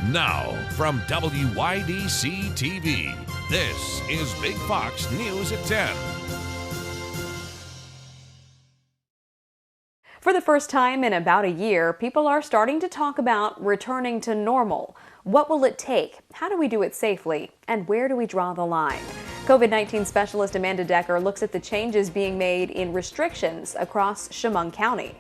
Now, from WYDC TV, this is Big Fox News at 10. For the first time in about a year, people are starting to talk about returning to normal. What will it take? How do we do it safely? And where do we draw the line? COVID-19 specialist Amanda Decker looks at the changes being made in restrictions across Chemung County.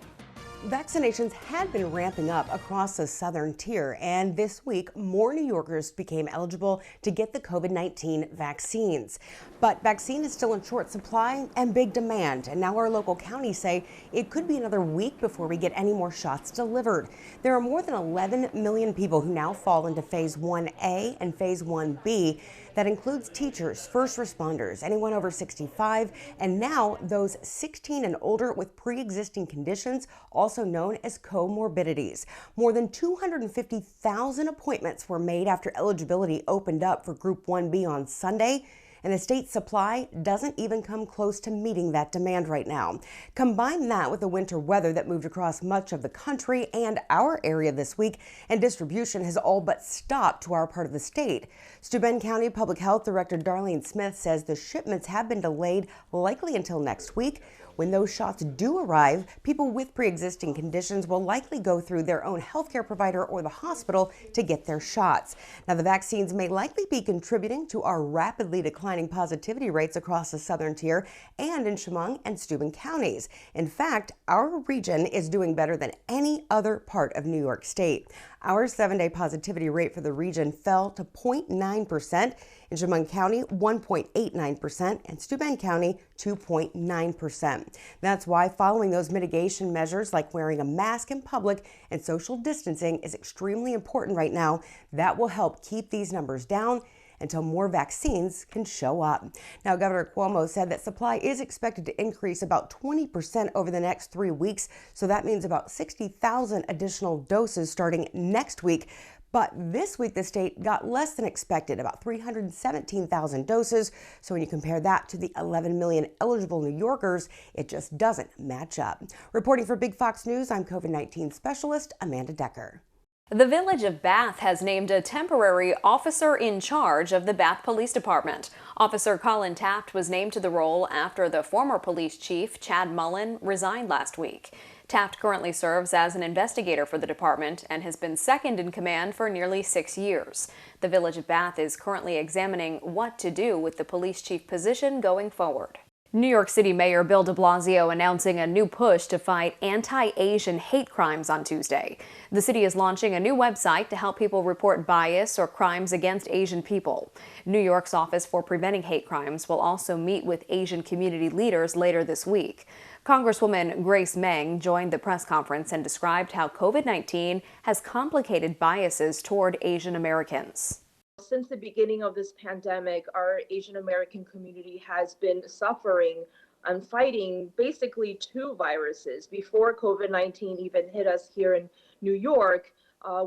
Vaccinations had been ramping up across the southern tier, and this week, more New Yorkers became eligible to get the COVID-19 vaccines. But vaccine is still in short supply and big demand, and now our local counties say it could be another week before we get any more shots delivered. There are more than 11 million people who now fall into Phase 1A and Phase 1B. That includes teachers, first responders, anyone over 65, and now those 16 and older with pre-existing conditions, also known as comorbidities. More than 250,000 appointments were made after eligibility opened up for Group 1B on Sunday, and the state's supply doesn't even come close to meeting that demand right now. Combine that with the winter weather that moved across much of the country and our area this week, and distribution has all but stopped to our part of the state. Steuben County Public Health Director Darlene Smith says the shipments have been delayed likely until next week. When those shots do arrive, people with pre-existing conditions will likely go through their own healthcare provider or the hospital to get their shots. Now, the vaccines may likely be contributing to our rapidly declining positivity rates across the southern tier and in Chemung and Steuben counties. In fact, our region is doing better than any other part of New York State. Our 7-day positivity rate for the region fell to 0.9%. In Chemung County, 1.89%, and Steuben County, 2.9%. That's why following those mitigation measures like wearing a mask in public and social distancing is extremely important right now. That will help keep these numbers down until more vaccines can show up. Now, Governor Cuomo said that supply is expected to increase about 20% over the next 3 weeks, so that means about 60,000 additional doses starting next week. But this week, the state got less than expected, about 317,000 doses. So when you compare that to the 11 million eligible New Yorkers, it just doesn't match up. Reporting for Big Fox News, I'm COVID-19 specialist Amanda Decker. The Village of Bath has named a temporary officer in charge of the Bath Police Department. Officer Colin Taft was named to the role after the former police chief, Chad Mullen, resigned last week. Taft currently serves as an investigator for the department and has been second in command for nearly 6 years. The Village of Bath is currently examining what to do with the police chief position going forward. New York City Mayor Bill de Blasio announcing a new push to fight anti-Asian hate crimes on Tuesday. The city is launching a new website to help people report bias or crimes against Asian people. New York's Office for Preventing Hate Crimes will also meet with Asian community leaders later this week. Congresswoman Grace Meng joined the press conference and described how COVID-19 has complicated biases toward Asian Americans. Since the beginning of this pandemic, our Asian American community has been suffering and fighting basically two viruses. Before COVID-19 even hit us here in New York,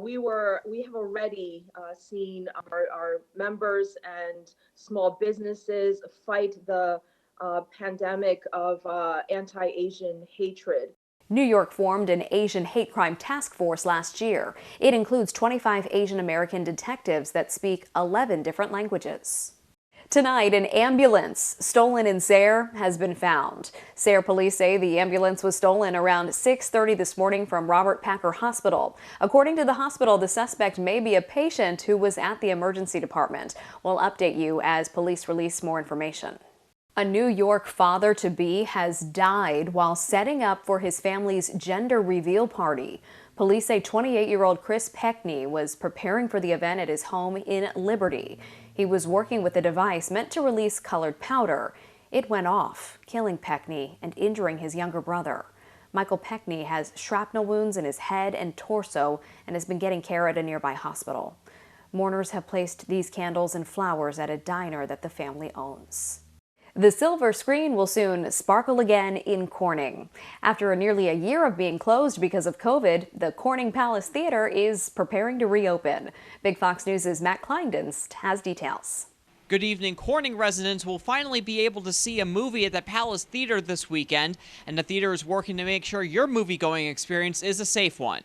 we have already seen our members and small businesses fight the pandemic of anti-Asian hatred. New York formed an Asian hate crime task force last year. It includes 25 Asian American detectives that speak 11 different languages. Tonight, an ambulance stolen in Sayre has been found. Sayre police say the ambulance was stolen around 6:30 this morning from Robert Packer Hospital. According to the hospital, the suspect may be a patient who was at the emergency department. We'll update you as police release more information. A New York father-to-be has died while setting up for his family's gender reveal party. Police say 28-year-old Chris Peckney was preparing for the event at his home in Liberty. He was working with a device meant to release colored powder. It went off, killing Peckney and injuring his younger brother. Michael Peckney has shrapnel wounds in his head and torso and has been getting care at a nearby hospital. Mourners have placed these candles and flowers at a diner that the family owns. The silver screen will soon sparkle again in Corning. After nearly a year of being closed because of COVID, the Corning Palace Theater is preparing to reopen. Big Fox News' Matt Kleindienst has details. Good evening. Corning residents will finally be able to see a movie at the Palace Theater this weekend, and the theater is working to make sure your movie-going experience is a safe one.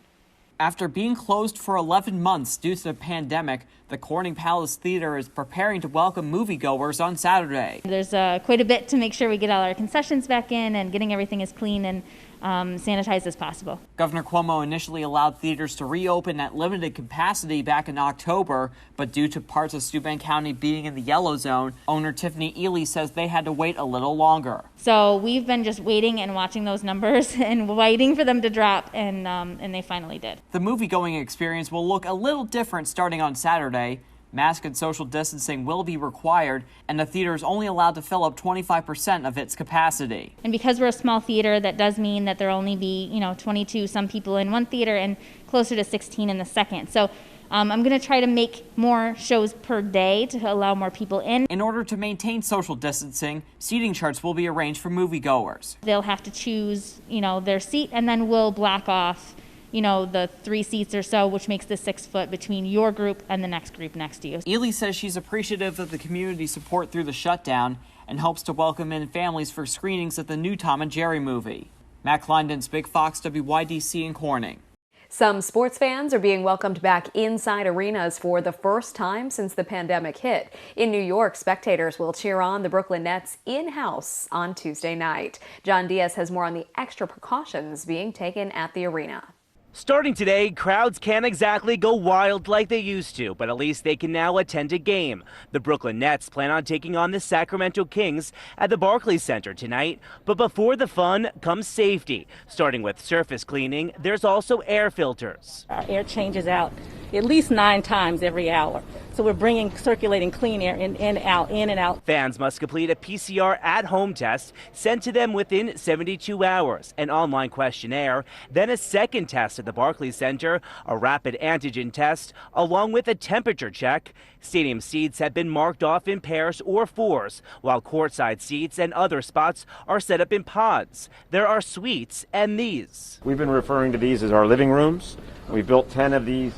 After being closed for 11 months due to the pandemic, the Corning Palace Theater is preparing to welcome moviegoers on Saturday. There's quite a bit to make sure we get all our concessions back in and getting everything as clean and sanitized as possible. Governor Cuomo initially allowed theaters to reopen at limited capacity back in October, but due to parts of Steuben County being in the yellow zone, owner Tiffany Ely says they had to wait a little longer. So we've been just waiting and watching those numbers and waiting for them to drop, and they finally did. The movie-going experience will look a little different starting on Saturday. Mask and social distancing will be required, and the theater is only allowed to fill up 25% of its capacity. And because we're a small theater, that does mean that there'll only be, 22 some people in one theater and closer to 16 in the second. So I'm going to try to make more shows per day to allow more people in. In order to maintain social distancing, seating charts will be arranged for moviegoers. They'll have to choose, their seat, and then we'll block off the 3 seats or so, which makes the 6 foot between your group and the next group next to you. Ely says she's appreciative of the community support through the shutdown and hopes to welcome in families for screenings of the new Tom and Jerry movie. Matt Kleinden's Big Fox, WYDC in Corning. Some sports fans are being welcomed back inside arenas for the first time since the pandemic hit. In New York, spectators will cheer on the Brooklyn Nets in-house on Tuesday night. John Diaz has more on the extra precautions being taken at the arena. Starting today, crowds can't exactly go wild like they used to, but at least they can now attend a game. The Brooklyn Nets plan on taking on the Sacramento Kings at the Barclays Center tonight. But before the fun comes safety. Starting with surface cleaning, there's also air filters. Our air changes out at least 9 times every hour. So we're bringing circulating clean air in and out. Fans must complete a PCR at-home test sent to them within 72 hours, an online questionnaire, then a second test at the Barclays Center, a rapid antigen test, along with a temperature check. Stadium seats have been marked off in pairs or fours, while courtside seats and other spots are set up in pods. There are suites and these. We've been referring to these as our living rooms. We built 10 of these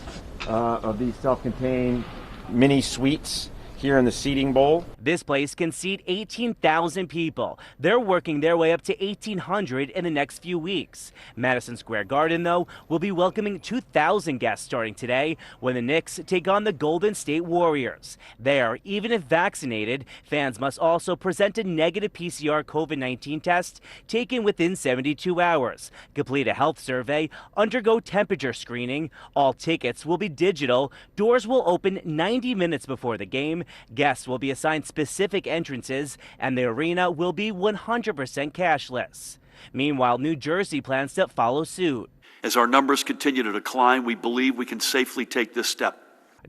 self-contained mini suites here in the seating bowl. This place can seat 18,000 people. They're working their way up to 1,800 in the next few weeks. Madison Square Garden, though, will be welcoming 2,000 guests starting today when the Knicks take on the Golden State Warriors. There, even if vaccinated, fans must also present a negative PCR COVID-19 test taken within 72 hours, complete a health survey, undergo temperature screening. All tickets will be digital. Doors will open 90 minutes before the game. Guests will be assigned specific entrances, and the arena will be 100% cashless. Meanwhile, New Jersey plans to follow suit. As our numbers continue to decline, we believe we can safely take this step.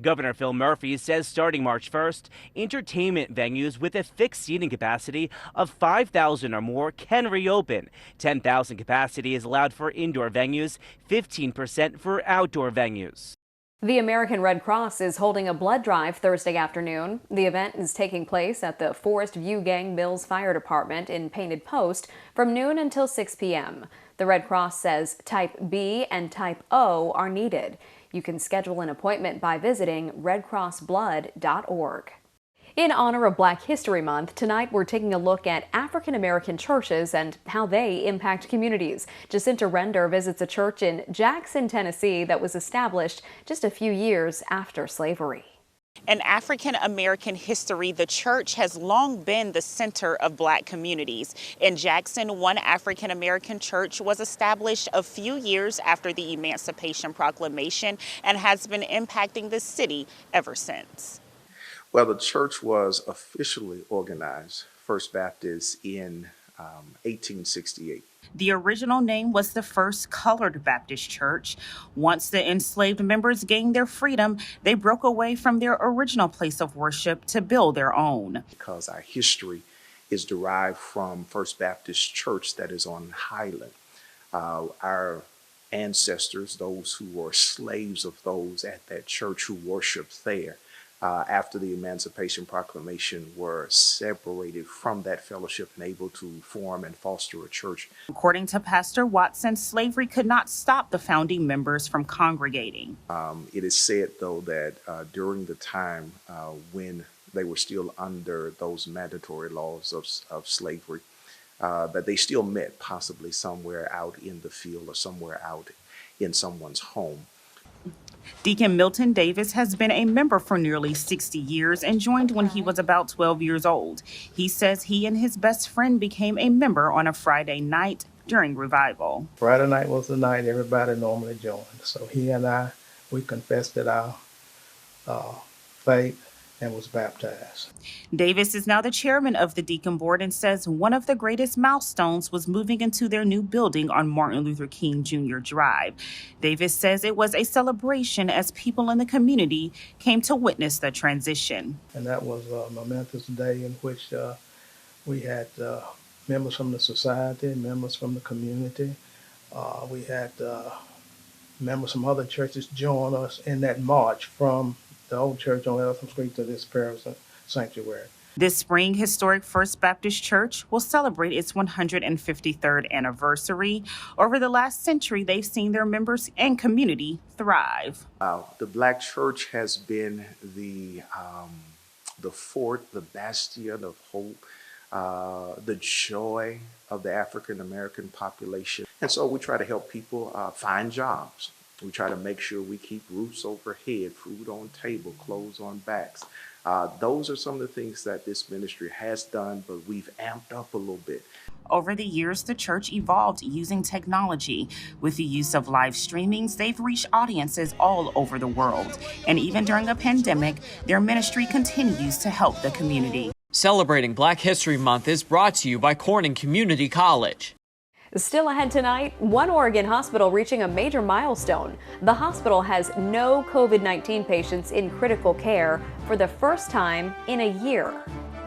Governor Phil Murphy says starting March 1st, entertainment venues with a fixed seating capacity of 5,000 or more can reopen. 10,000 capacity is allowed for indoor venues, 15% for outdoor venues. The American Red Cross is holding a blood drive Thursday afternoon. The event is taking place at the Forest View Gang Mills Fire Department in Painted Post from noon until 6 p.m. The Red Cross says Type B and Type O are needed. You can schedule an appointment by visiting redcrossblood.org. In honor of Black History Month, tonight we're taking a look at African American churches and how they impact communities. Jacinta Render visits a church in Jackson, Tennessee that was established just a few years after slavery. In African American history, the church has long been the center of Black communities. In Jackson, one African American church was established a few years after the Emancipation Proclamation and has been impacting the city ever since. Well, the church was officially organized, First Baptist, in 1868. The original name was the First Colored Baptist Church. Once the enslaved members gained their freedom, they broke away from their original place of worship to build their own. Because our history is derived from First Baptist Church that is on Highland. Our ancestors, those who were slaves of those at that church who worshiped there, after the Emancipation Proclamation, were separated from that fellowship and able to form and foster a church. According to Pastor Watson, slavery could not stop the founding members from congregating. It is said, though, that during the time when they were still under those mandatory laws of slavery, that they still met possibly somewhere out in the field or somewhere out in someone's home. Deacon Milton Davis has been a member for nearly 60 years and joined when he was about 12 years old. He says he and his best friend became a member on a Friday night during revival. Friday night was the night everybody normally joined. So he and I, we confessed our faith and was baptized. Davis is now the chairman of the Deacon Board and says one of the greatest milestones was moving into their new building on Martin Luther King Jr. Drive. Davis says it was a celebration as people in the community came to witness the transition. And that was a momentous day in which we had members from the society, members from the community. We had members from other churches join us in that march from the old church on Eltham Street to this parish sanctuary. This spring, historic First Baptist Church will celebrate its 153rd anniversary. Over the last century, they've seen their members and community thrive. The Black church has been the fort, the bastion of hope, the joy of the African American population. And so we try to help people find jobs. We try to make sure we keep roofs overhead, food on table, clothes on backs. Those are some of the things that this ministry has done, but we've amped up a little bit. Over the years, the church evolved using technology. With the use of live streamings, they've reached audiences all over the world. And even during a pandemic, their ministry continues to help the community. Celebrating Black History Month is brought to you by Corning Community College. Still ahead tonight, one Oregon hospital reaching a major milestone. The hospital has no COVID-19 patients in critical care for the first time in a year.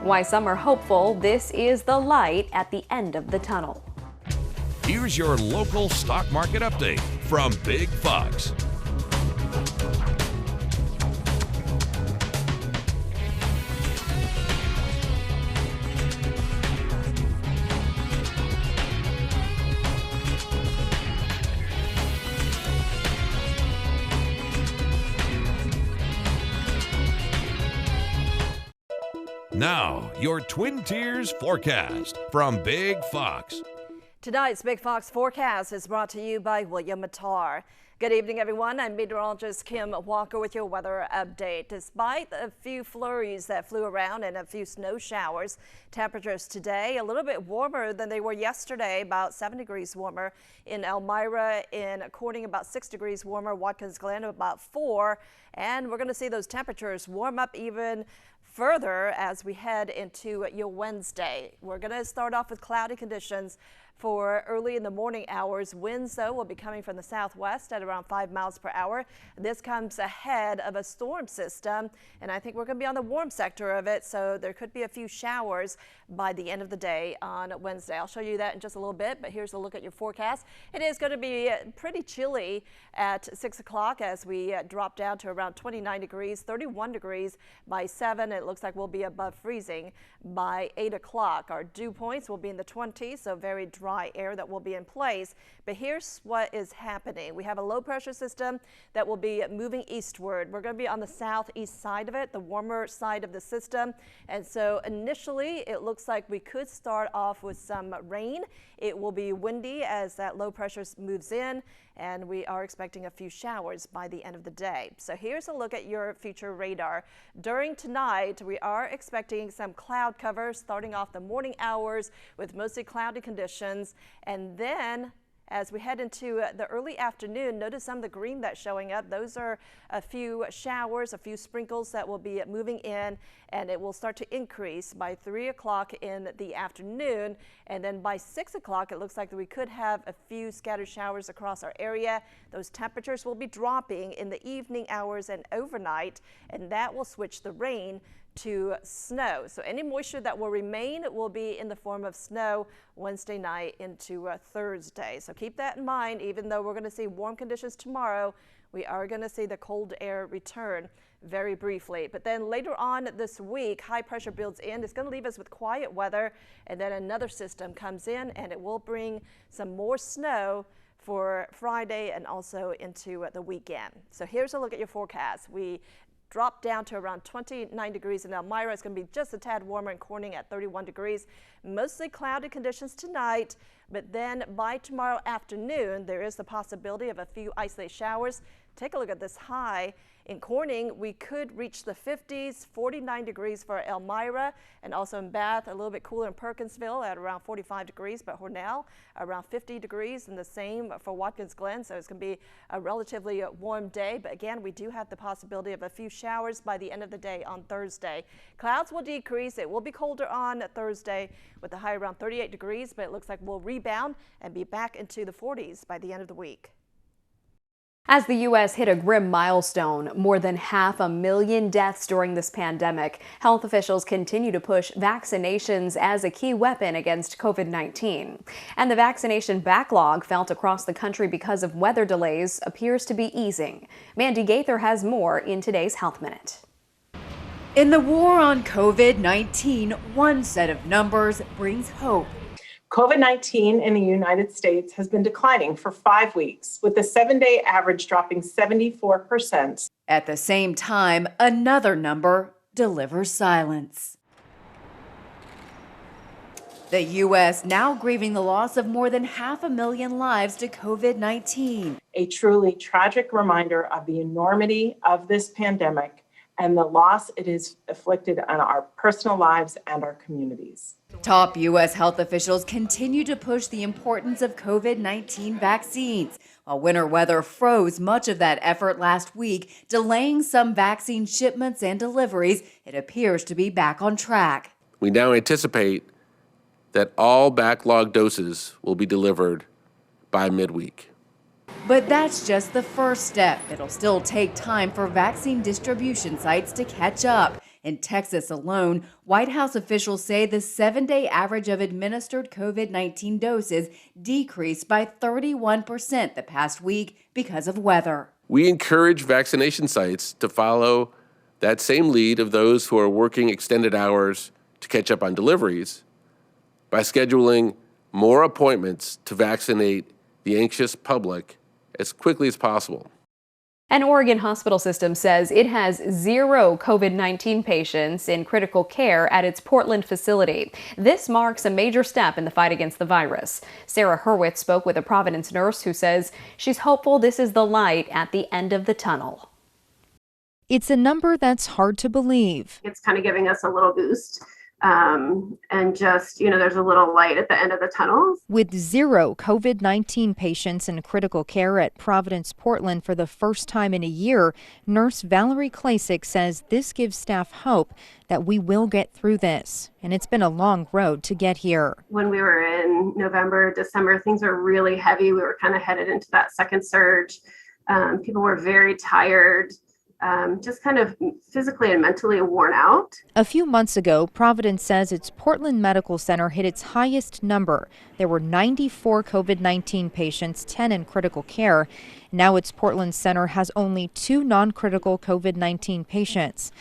Why some are hopeful this is the light at the end of the tunnel. Here's your local stock market update from Big Fox. Now, your Twin Tiers forecast from Big Fox. Tonight's Big Fox forecast is brought to you by William Mattar. Good evening, everyone. I'm meteorologist Kim Walker with your weather update. Despite a few flurries that flew around and a few snow showers, temperatures today a little bit warmer than they were yesterday, about 7 degrees warmer in Elmira, in Corning about 6 degrees warmer, Watkins Glen about 4, and we're going to see those temperatures warm up even further as we head into your Wednesday. We're going to start off with cloudy conditions for early in the morning hours. Winds, though, will be coming from the southwest at around 5 miles per hour. This comes ahead of a storm system, and I think we're going to be on the warm sector of it, so there could be a few showers by the end of the day on Wednesday. I'll show you that in just a little bit, but here's a look at your forecast. It is going to be pretty chilly at 6 o'clock as we drop down to around 29 degrees, 31 degrees by 7. It looks like we'll be above freezing by 8 o'clock. Our dew points will be in the 20s, so very dry air that will be in place. But here's what is happening. We have a low pressure system that will be moving eastward. We're going to be on the southeast side of it, the warmer side of the system. And so initially it looks like we could start off with some rain. It will be windy as that low pressure moves in, and we are expecting a few showers by the end of the day. So here's a look at your future radar. During tonight, we are expecting some cloud cover starting off the morning hours with mostly cloudy conditions, and then as we head into the early afternoon, notice some of the green that's showing up. Those are a few showers, a few sprinkles that will be moving in, and it will start to increase by 3 o'clock in the afternoon. And then by 6 o'clock, it looks like we could have a few scattered showers across our area. Those temperatures will be dropping in the evening hours and overnight, and that will switch the rain to snow. So any moisture that will remain will be in the form of snow Wednesday night into Thursday. So keep that in mind. Even though we're going to see warm conditions tomorrow, we are going to see the cold air return very briefly. But then later on this week, high pressure builds in. It's going to leave us with quiet weather, and then another system comes in and it will bring some more snow for Friday and also into the weekend. So here's a look at your forecast. We drop down to around 29 degrees in Elmira. It's going to be just a tad warmer in Corning at 31 degrees. Mostly cloudy conditions tonight, but then by tomorrow afternoon, there is the possibility of a few isolated showers. take a look at this high. In Corning, we could reach the 50s, 49 degrees for Elmira, and also in Bath, a little bit cooler in Perkinsville at around 45 degrees, but Hornell around 50 degrees, and the same for Watkins Glen, so it's going to be a relatively warm day. But again, we do have the possibility of a few showers by the end of the day on Thursday. Clouds will decrease. It will be colder on Thursday with a high around 38 degrees, but it looks like we'll rebound and be back into the 40s by the end of the week. As the U.S. hit a grim milestone, more than 500,000 deaths during this pandemic, health officials continue to push vaccinations as a key weapon against COVID-19. And the vaccination backlog felt across the country because of weather delays appears to be easing. Mandy Gaither has more in today's Health Minute. In the war on COVID-19, one set of numbers brings hope. COVID-19 in the United States has been declining for 5 weeks, with the 7-day average dropping 74%. At the same time, another number delivers silence. The U.S. now grieving the loss of more than 500,000 lives to COVID-19. A truly tragic reminder of the enormity of this pandemic and the loss it has inflicted on our personal lives and our communities. Top U.S. health officials continue to push the importance of COVID-19 vaccines. While winter weather froze much of that effort last week, delaying some vaccine shipments and deliveries, it appears to be back on track. We now anticipate that all backlog doses will be delivered by midweek. But that's just the first step. It'll still take time for vaccine distribution sites to catch up. In Texas alone, White House officials say the 7-day average of administered COVID-19 doses decreased by 31% the past week because of weather. We encourage vaccination sites to follow that same lead of those who are working extended hours to catch up on deliveries by scheduling more appointments to vaccinate the anxious public as quickly as possible. An Oregon hospital system says it has 0 COVID-19 patients in critical care at its Portland facility. This marks a major step in the fight against the virus. Sarah Hurwitz spoke with a Providence nurse who says she's hopeful this is the light at the end of the tunnel. It's a number that's hard to believe. It's kind of giving us a little boost. And just, there's a little light at the end of the tunnel. With 0 COVID-19 patients in critical care at Providence Portland for the first time in a year, nurse Valerie Klasick says this gives staff hope that we will get through this. And it's been a long road to get here. When we were in November, December, things were really heavy. We were kind of headed into that second surge. People were very tired. Just kind of physically and mentally worn out. A few months ago, Providence says its Portland Medical Center hit its highest number. There were 94 COVID-19 patients, 10 in critical care. Now its Portland Center has only 2 non-critical COVID-19 patients.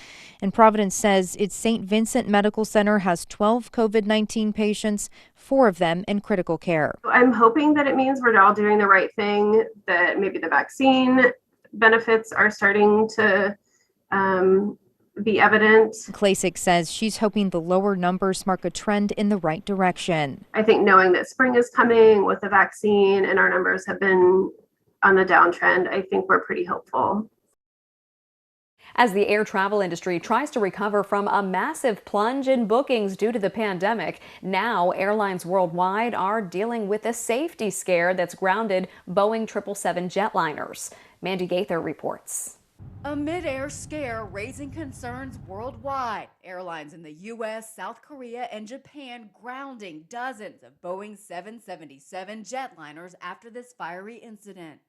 And Providence says its St. Vincent Medical Center has 12 COVID-19 patients, 4 of them in critical care. I'm hoping that it means we're all doing the right thing, that maybe the vaccine benefits are starting to be evident. Klasick says she's hoping the lower numbers mark a trend in the right direction. I think knowing that spring is coming with the vaccine and our numbers have been on the downtrend, I think we're pretty hopeful. As the air travel industry tries to recover from a massive plunge in bookings due to the pandemic, now airlines worldwide are dealing with a safety scare that's grounded Boeing 777 jetliners. Mandy Gaither reports. A mid-air scare raising concerns worldwide. Airlines in the U.S., South Korea, and Japan grounding dozens of Boeing 777 jetliners after this fiery incident.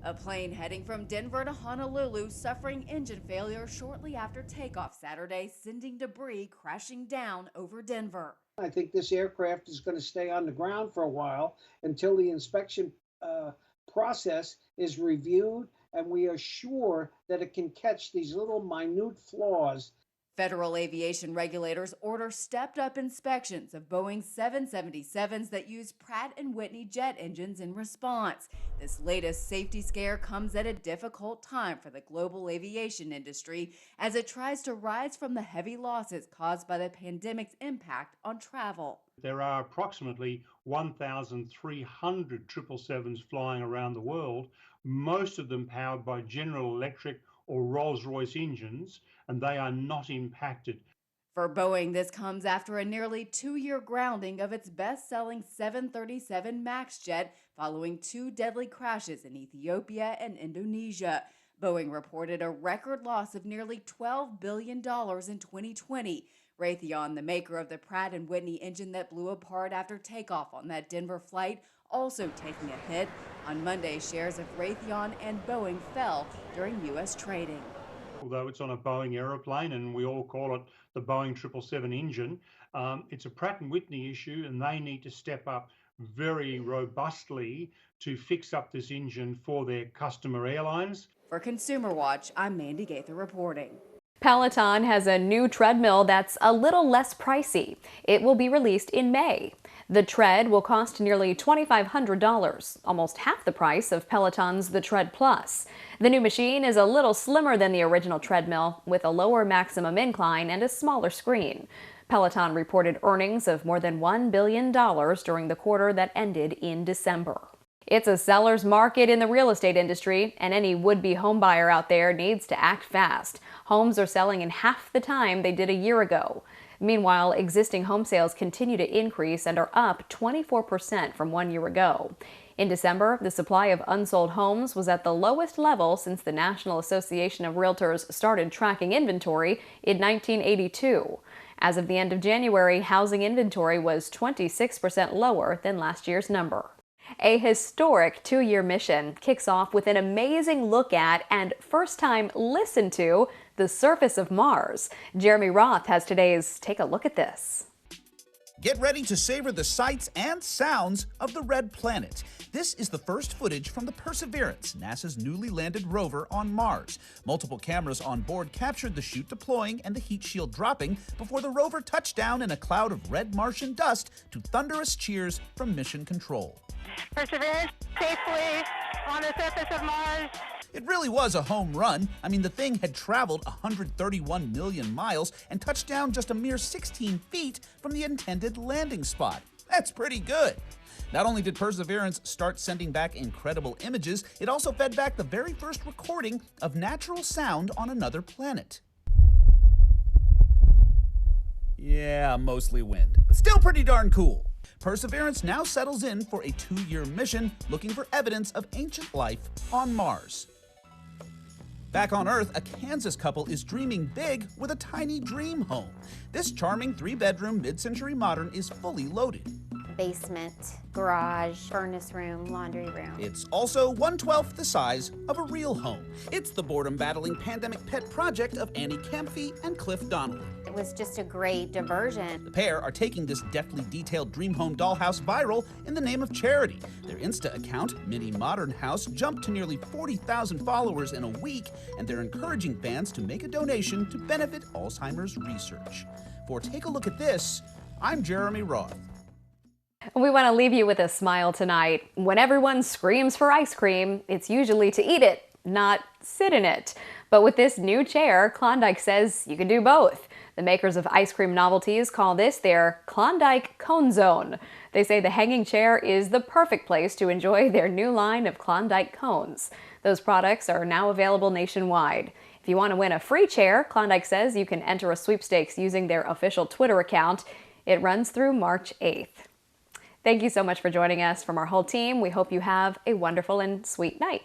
A plane heading from Denver to Honolulu suffering engine failure shortly after takeoff Saturday, sending debris crashing down over Denver. I think this aircraft is going to stay on the ground for a while until the inspection process is reviewed and we are sure that it can catch these little minute flaws. Federal aviation regulators order stepped-up inspections of Boeing 777s that use Pratt & Whitney jet engines in response. This latest safety scare comes at a difficult time for the global aviation industry as it tries to rise from the heavy losses caused by the pandemic's impact on travel. There are approximately 1,300 777s flying around the world. most of them powered by General Electric or Rolls-Royce engines, and they are not impacted. For Boeing, this comes after a nearly 2-year grounding of its best-selling 737 MAX jet following 2 deadly crashes in Ethiopia and Indonesia. Boeing reported a record loss of nearly $12 billion in 2020. Raytheon, the maker of the Pratt & Whitney engine that blew apart after takeoff on that Denver flight, also taking a hit. On Monday, shares of Raytheon and Boeing fell during U.S. trading. Although it's on a Boeing aeroplane and we all call it the Boeing 777 engine, it's a Pratt & Whitney issue, and they need to step up very robustly to fix up this engine for their customer airlines. For Consumer Watch, I'm Mandy Gaither reporting. Peloton has a new treadmill that's a little less pricey. It will be released in May. The Tread will cost nearly $2,500, almost half the price of Peloton's The Tread Plus. The new machine is a little slimmer than the original treadmill, with a lower maximum incline and a smaller screen. Peloton reported earnings of more than $1 billion during the quarter that ended in December. It's a seller's market in the real estate industry, and any would-be homebuyer out there needs to act fast. Homes are selling in half the time they did a year ago. Meanwhile, existing home sales continue to increase and are up 24% from 1 year ago. In December, the supply of unsold homes was at the lowest level since the National Association of Realtors started tracking inventory in 1982. As of the end of January, housing inventory was 26% lower than last year's number. A historic 2-year mission kicks off with an amazing look at and first time listen to the surface of Mars. Jeremy Roth has today's Take a Look at This. Get ready to savor the sights and sounds of the Red Planet. This is the first footage from the Perseverance, NASA's newly landed rover on Mars. Multiple cameras on board captured the chute deploying and the heat shield dropping before the rover touched down in a cloud of red Martian dust to thunderous cheers from mission control. Perseverance safely on the surface of Mars. It really was a home run. I mean, the thing had traveled 131 million miles and touched down just a mere 16 feet from the intended landing spot. That's pretty good. Not only did Perseverance start sending back incredible images, it also fed back the very first recording of natural sound on another planet. Yeah, mostly wind, but still pretty darn cool. Perseverance now settles in for a 2-year mission looking for evidence of ancient life on Mars. Back on Earth, a Kansas couple is dreaming big with a tiny dream home. This charming 3-bedroom mid-century modern is fully loaded. Basement, garage, furnace room, laundry room. It's also 1/12 the size of a real home. It's the boredom-battling pandemic pet project of Annie Camphy and Cliff Donnelly. It was just a great diversion. The pair are taking this deftly detailed dream home dollhouse viral in the name of charity. Their Insta account, Mini Modern House, jumped to nearly 40,000 followers in a week, and they're encouraging fans to make a donation to benefit Alzheimer's research. For Take a Look at This, I'm Jeremy Roth. We want to leave you with a smile tonight. When everyone screams for ice cream, it's usually to eat it, not sit in it. But with this new chair, Klondike says you can do both. The makers of ice cream novelties call this their Klondike Cone Zone. They say the hanging chair is the perfect place to enjoy their new line of Klondike cones. Those products are now available nationwide. If you want to win a free chair, Klondike says you can enter a sweepstakes using their official Twitter account. It runs through March 8th. Thank you so much for joining us. From our whole team, we hope you have a wonderful and sweet night.